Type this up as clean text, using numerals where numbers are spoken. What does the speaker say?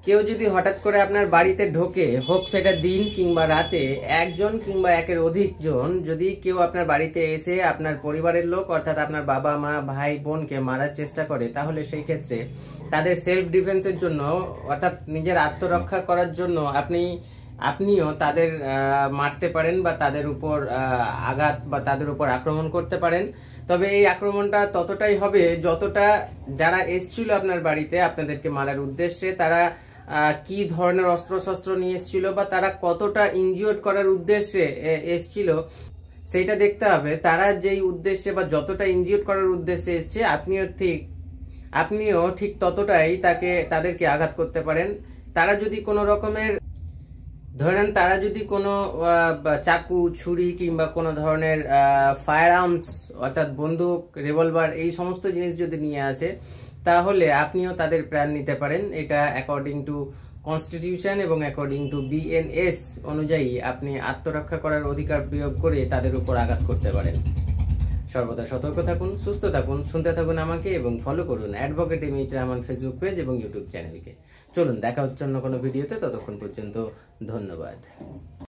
কেউ যদি হঠাৎ করে আপনার বাড়িতে ঢোকে, হোক সেটা দিন কিংবা রাতে, একজন কিংবা একের অধিক জন যদি কেউ আপনার বাড়িতে এসে আপনার পরিবারের লোক অর্থাৎ আপনার বাবা মা ভাই বোনকে মারার চেষ্টা করে, তাহলে সেই ক্ষেত্রে তাদের সেলফ ডিফেন্সের জন্য অর্থাৎ নিজের আত্মরক্ষা করার জন্য আপনিও তাদের মারতে পারেন বা তাদের উপর আঘাত বা তাদের উপর আক্রমণ করতে পারেন। তবে এই আক্রমণটা ততটাই হবে যতটা যারা এসছিল আপনার বাড়িতে আপনাদেরকে মারার উদ্দেশ্যে, তারা কি ধরনের অস্ত্রশস্ত্র নিয়ে এসেছিল বা তারা কতটা ইনজিওর্ড করার উদ্দেশ্যে এসেছিল সেইটা দেখতে হবে। তারা যেই উদ্দেশ্যে বা যতটা ইনজিওর্ড করার উদ্দেশ্যে এসছে, আপনিও ঠিক ততটাই তাদেরকে আঘাত করতে পারেন। তারা যদি কোনো রকমের ধরেন তারা যদি কোনো চাকু ছুরি কিংবা কোনো ধরনের ফায়ার আর্মস অর্থাৎ বন্দুক রিভলভার এই সমস্ত জিনিস যদি নিয়ে আসে, তাহলে আপনিও তাদের প্রাণ নিতে পারেন। এটা অ্যাকর্ডিং টু কনস্টিটিউশন এবং অ্যাকর্ডিং টু বিএনএস অনুযায়ী আপনি আত্মরক্ষা করার অধিকার প্রয়োগ করে তাদের উপর আঘাত করতে পারেন। সর্বদা সতর্ক থাকুন, সুস্থ থাকুন, শুনতে থাকুন আমাকে এবং ফলো করুন advocate MH Rahman Facebook page এবং ইউটিউব চ্যানেলকে। চলুন দেখা হচ্ছে অন্য কোনো ভিডিওতে, ততক্ষণ পর্যন্ত ধন্যবাদ।